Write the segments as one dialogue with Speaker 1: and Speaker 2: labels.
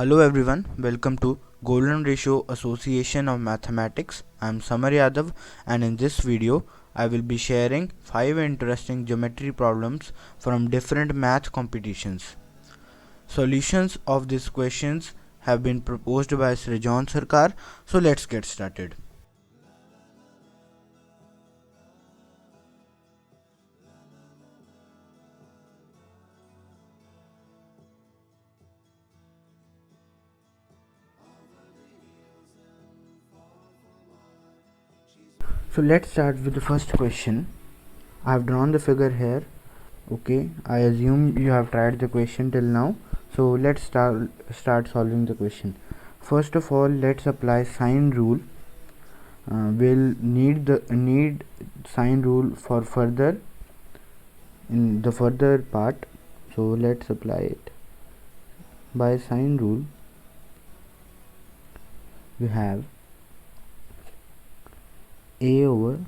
Speaker 1: Hello everyone, welcome to Golden Ratio Association of Mathematics. I am Samar Yadav, and in this video I will be sharing 5 interesting geometry problems from different math competitions. Solutions of these questions have been proposed by Srijan Sarkar, so let's get started. So let's start with the first question. I have drawn the figure here. Okay, I assume you have tried the question till now. So let's start solving the question. First of all, let's apply sine rule. We'll need sine rule for further in the further part. So let's apply it. By sine rule, we have a over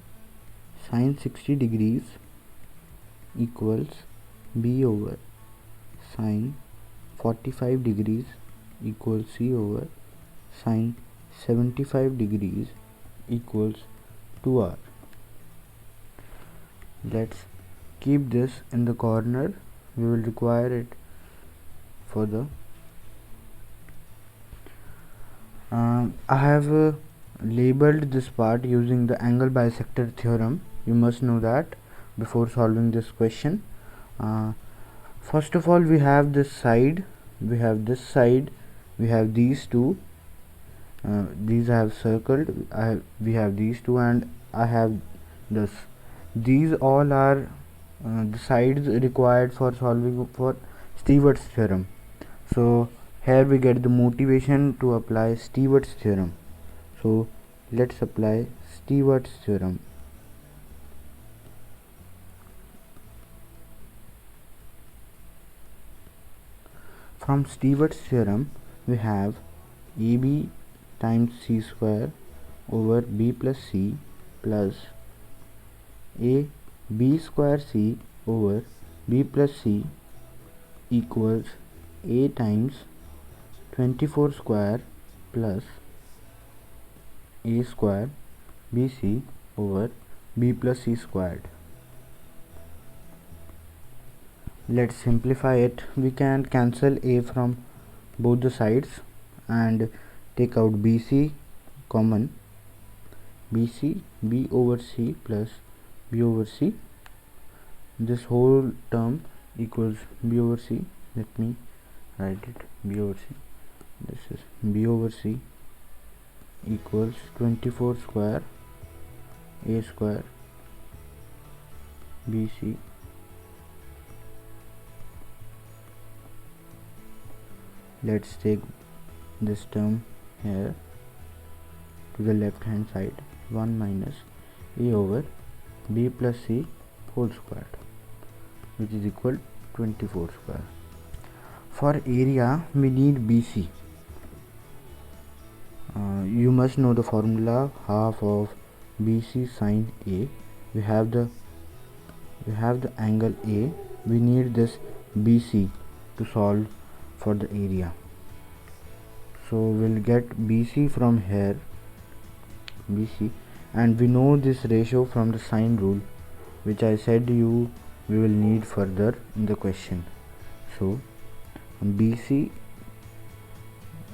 Speaker 1: sine 60 degrees equals b over sine 45 degrees equals c over sine 75 degrees equals 2r. Let's keep this in the corner. We will require it for the I have labeled this part using the angle bisector theorem. You must know that before solving this question. First of all, we have this side, we have these two. These I have circled. We have these two, and I have this. These all are the sides required for solving for Stewart's theorem. So here we get the motivation to apply Stewart's theorem. So let's apply Stewart's theorem. From Stewart's theorem, we have AB times c square over b plus c plus a b square c over b plus c equals a times 24 square plus a square bc over b plus c squared. Let's simplify it. We can cancel a from both the sides and take out bc common. bc b over c plus b over c. This whole term equals b over c. Let me write it. B over c. This is b over c equals 24 square a square bc let's take this term here to the left hand side. 1 minus a over b plus c whole squared, which is equal 24 square. For area, we need BC. You must know the formula, half of BC sine A. We have the angle A. We need this BC to solve for the area. So we'll get BC from here, BC, and we know this ratio from the sine rule, which I said we will need further in the question. So BC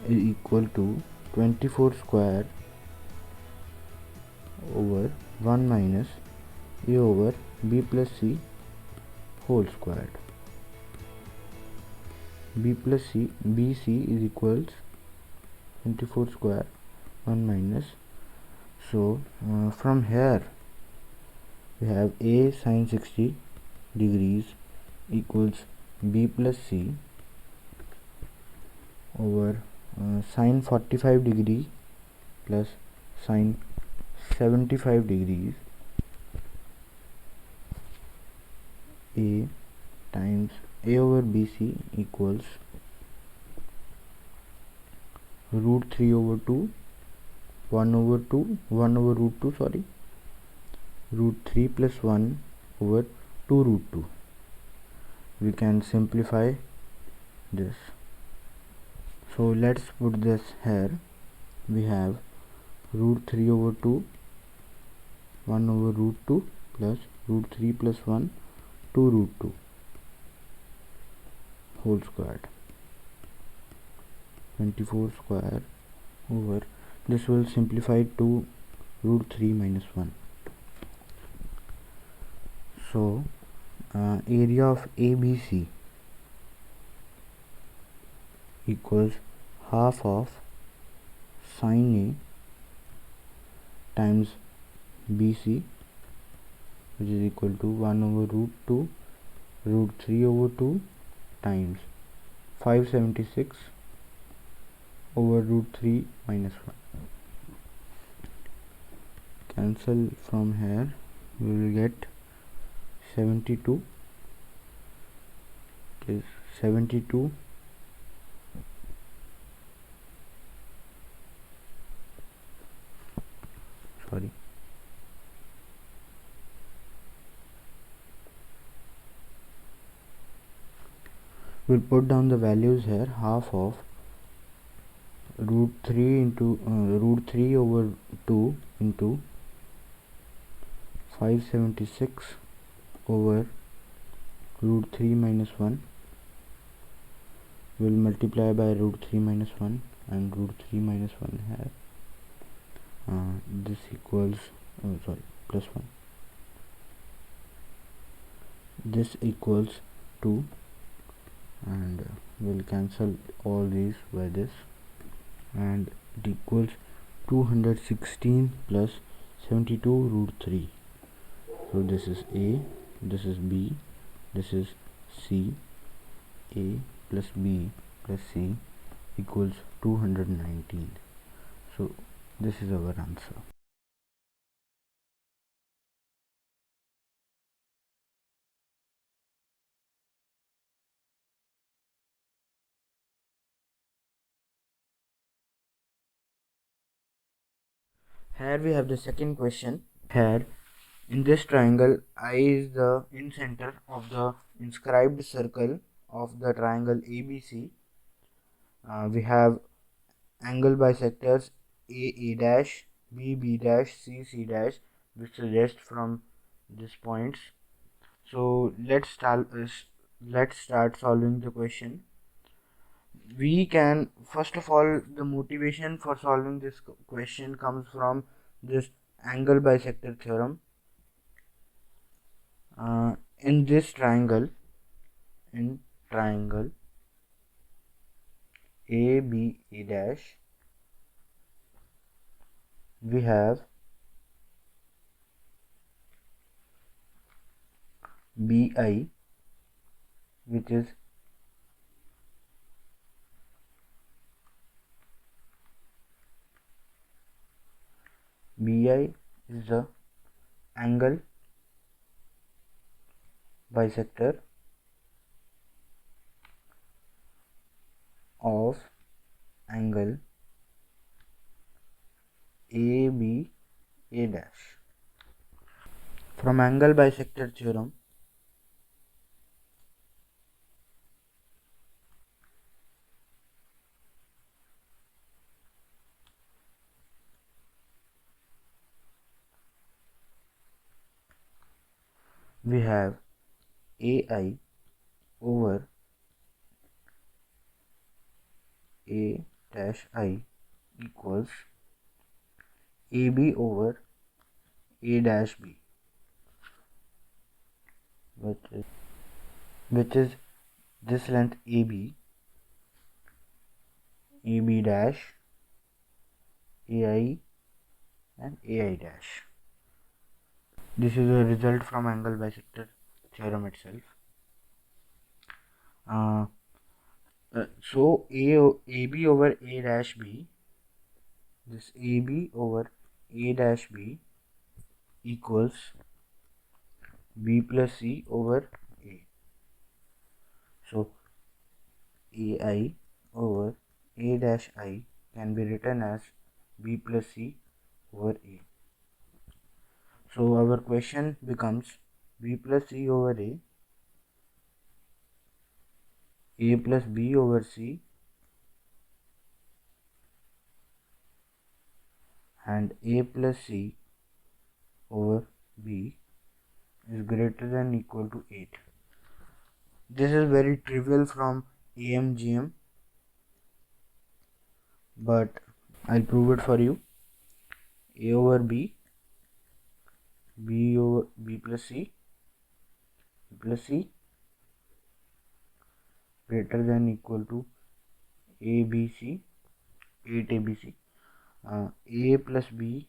Speaker 1: is equal to 24 square over 1 minus a over b plus c whole squared. B plus c, BC is equals 24 square 1 minus. So from here we have a sine 60 degrees equals b plus c over sine 45 degree plus sine 75 degrees a times a over bc equals root 3 over 2 1 over root 2, sorry, root 3 plus 1 over 2 root 2. We can simplify this. So let's put this here. We have root 3 over 2, 1 over root 2 plus root 3 plus 1, 2 root 2 whole squared, 24 square over, this will simplify to root 3 minus 1. So area of ABC equals half of sin A times BC, which is equal to 1 over root 2 root 3 over 2 times 576 over root 3 minus 1. Cancel from here, we will get 72. It is 72 sorry we'll put down the values here. Half of root 3 into root 3 over 2 into 576 over root 3 minus 1 will multiply by root 3 minus 1 and root 3 minus 1 here. This equals plus 1. This equals 2, and we'll cancel all these by this, and it equals 216 plus 72 root 3. So this is A, this is B, this is C. A plus B plus C equals 219. So this is our answer. Here we have the second question. Here in this triangle, I is the in-center of the inscribed circle of the triangle ABC. We have angle bisectors A dash, B dash, C dash, which suggest from these points. So let's start solving the question. We can, first of all, the motivation for solving this question comes from this angle bisector theorem. In this triangle, in triangle A dash, we have BI, which is BI is the angle bisector of angle A dash. From angle bisector theorem, we have AI over A dash I equals AB over A dash B, which is this length AB dash, AI and AI dash. This is a result from angle bisector theorem itself. So AB over A dash B, this AB over A dash B equals B plus C over A. So AI over A dash I can be written as B plus C over A. So our question becomes B plus C over A plus B over C, and a plus c over b is greater than or equal to 8. This is very trivial from AMGM, but I'll prove it for you. A over b, b over b plus c greater than or equal to ABC, 8ABC. A plus b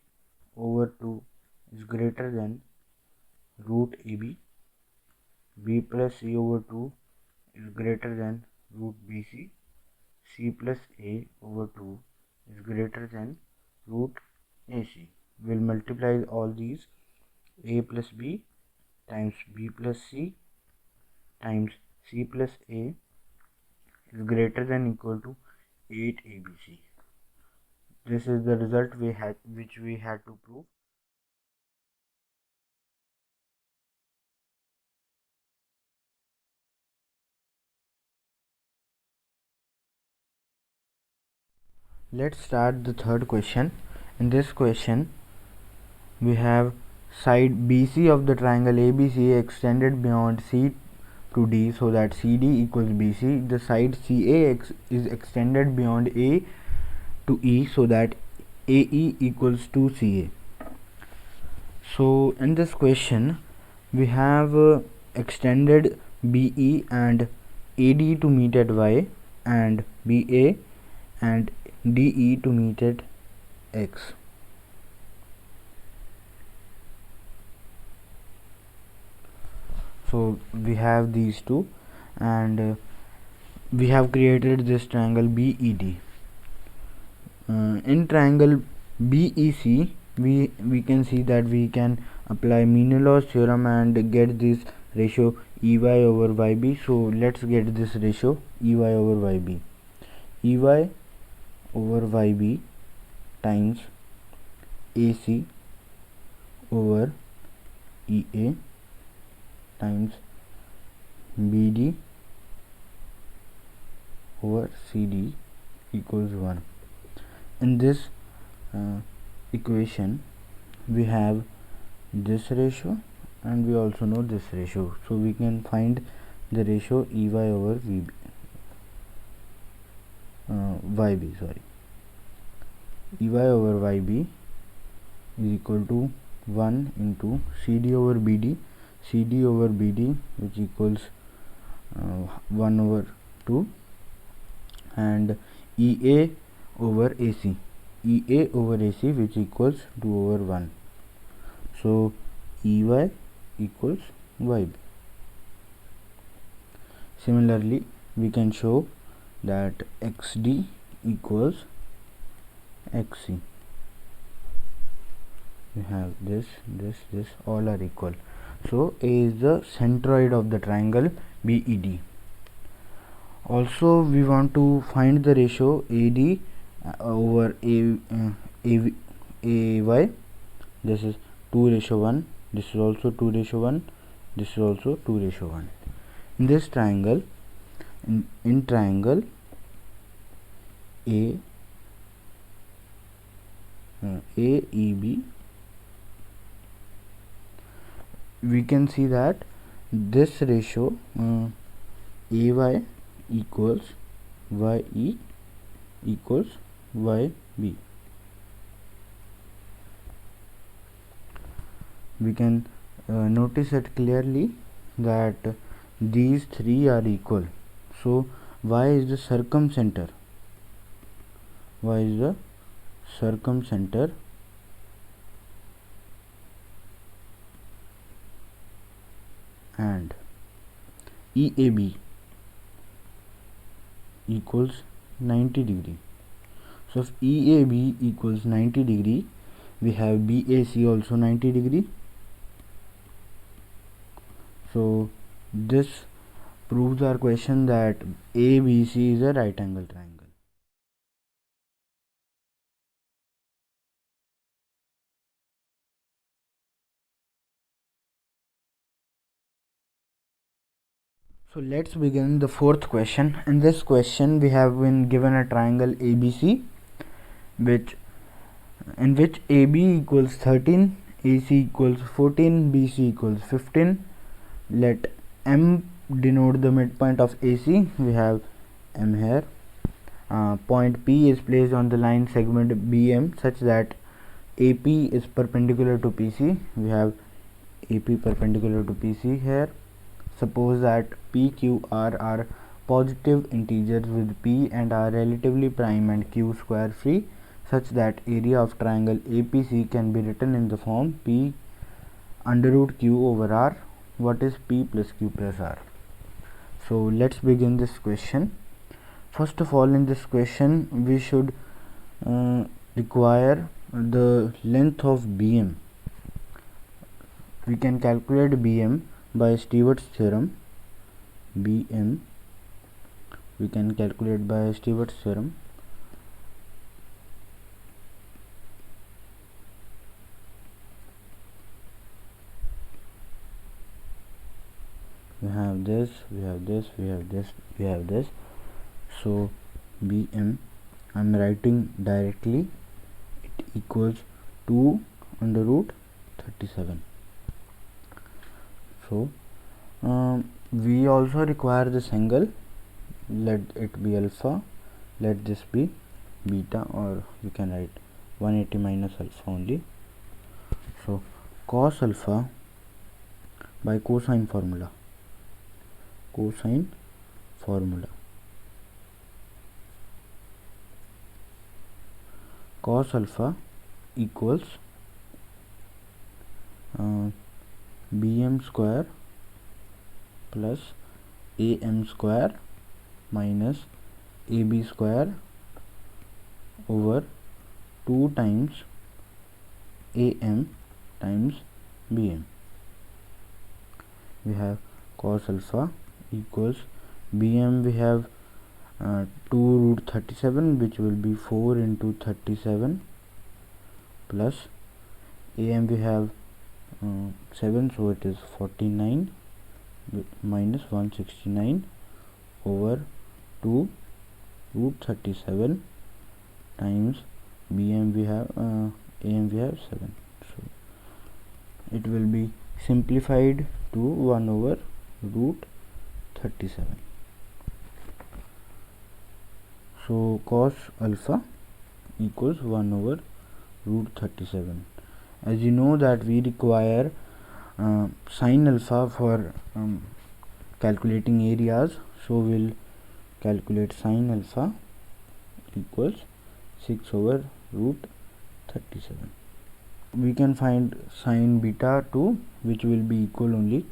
Speaker 1: over 2 is greater than root AB. B plus c over 2 is greater than root BC. C plus a over 2 is greater than root AC. We'll multiply all these. A plus b times b plus c times c plus a is greater than or equal to 8ABC. This is the result which we had to prove. Let's start the third question. In this question, we have side BC of the triangle ABC extended beyond C to D so that CD equals BC. The side CA is extended beyond A to E so that AE equals to CA. So in this question, we have extended BE and AD to meet at Y and BA and DE to meet at X. So we have these two, and we have created this triangle BED. In triangle BEC, we can see that we can apply Menelaus theorem and get this ratio EY over YB. So let's get this ratio EY over YB. EY over YB times AC over EA times BD over CD equals 1. In this equation, we have this ratio and we also know this ratio, so we can find the ratio EY over YB. EY over YB is equal to 1 into CD over BD, which equals 1 over 2, and EA over AC, which equals 2 over 1. So EY equals YB. Similarly, we can show that XD equals XC. We have this, all are equal. So A is the centroid of the triangle BED. Also, we want to find the ratio AD over AY. This is 2:1. This is also 2:1. This is also 2:1. In this triangle, in triangle AEB, we can see that this ratio AY equals YE equals YB. We can notice it clearly that these three are equal. So Y is the circumcenter. And EAB equals 90 degree. So if EAB equals 90 degree, we have BAC also 90 degree. So this proves our question that ABC is a right angle triangle. So let's begin the fourth question. In this question, we have been given a triangle ABC, which in which AB equals 13, AC equals 14, BC equals 15. Let M denote the midpoint of AC. We have M here. Point P is placed on the line segment BM such that AP is perpendicular to PC. We have AP perpendicular to PC here. Suppose that P, Q, R are positive integers with P and are relatively prime and Q square free, such that area of triangle APC can be written in the form P under root Q over R. What is P plus Q plus R? So let's begin this question. First of all, in this question we should require the length of BM. We can calculate BM by Stewart's theorem. BM we can calculate by Stewart's theorem. We have this, we have this, we have this, we have this. So BM, I'm writing directly, it equals 2 under root 37. So we also require this angle. Let it be alpha, let this be beta, or you can write 180 minus alpha only. So cos alpha by cosine formula. Cosine formula. Cos alpha equals BM square plus AM square minus AB square over 2 times AM times BM. We have cos alpha equals BM, we have 2 root 37, which will be 4 into 37, plus AM we have 7, so it is 49 minus 169 over 2 root 37 times BM we have AM we have 7. So it will be simplified to 1 over root 37. So cos alpha equals 1 over root 37. As you know that we require sin alpha for calculating areas, so we'll calculate sin alpha equals 6 over root 37. We can find sin beta too, which will be equal only.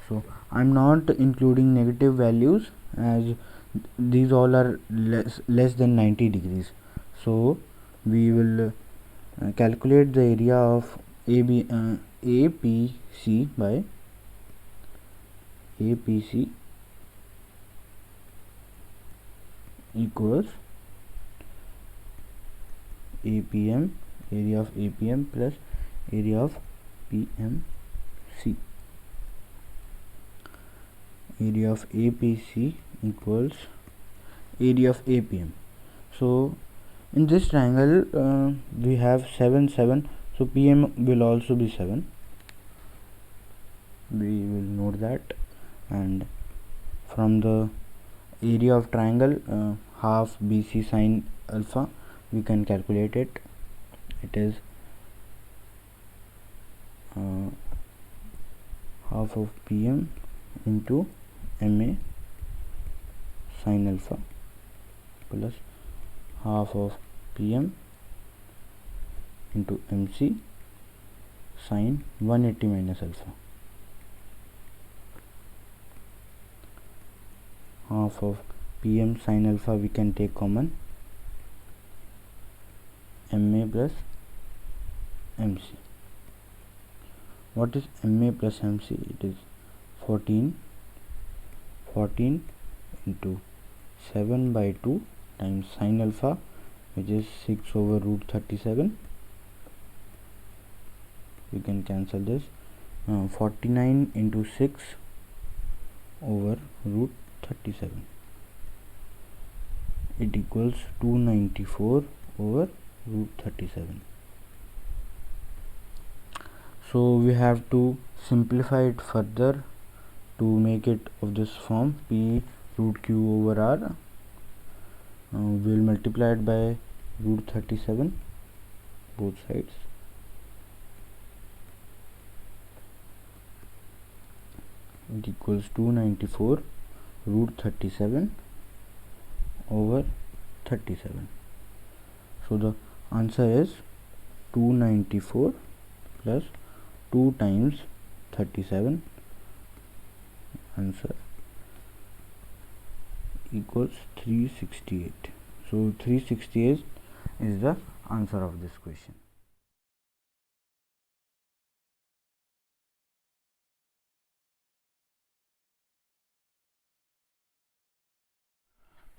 Speaker 1: So I'm not including negative values as these all are less than 90 degrees. So we will calculate the area of APC by APC equals APM, area of APM plus area of PMC. Area of APC equals area of APM. So in this triangle we have 7 7, so PM will also be 7. We will note that, and from the area of triangle half BC sin alpha we can calculate it. It is half of PM into MA sin alpha plus half of PM into MC sin 180 minus alpha. Half of PM sin alpha we can take common, MA plus MC. What is MA plus MC? It is 14 into 7 by 2 times sin alpha, which is 6 over root 37. You can cancel this. 49 into 6 over root 37. It equals 294 over root 37. So we have to simplify it further to make it of this form: p root q over r. We'll multiply it by root 37 both sides. It equals 294 root 37 over 37. So the answer is 294 plus 2 times 37. Answer equals 368. So 368 is the answer of this question.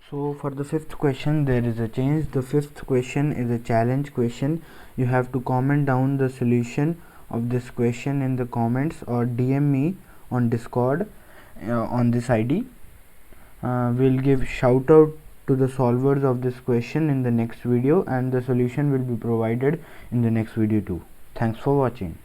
Speaker 1: So for the fifth question there is a change. The fifth question is a challenge question. You have to comment down the solution of this question in the comments or DM me on Discord on this ID. We'll give shout out to the solvers of this question in the next video, and the solution will be provided in the next video too. Thanks for watching.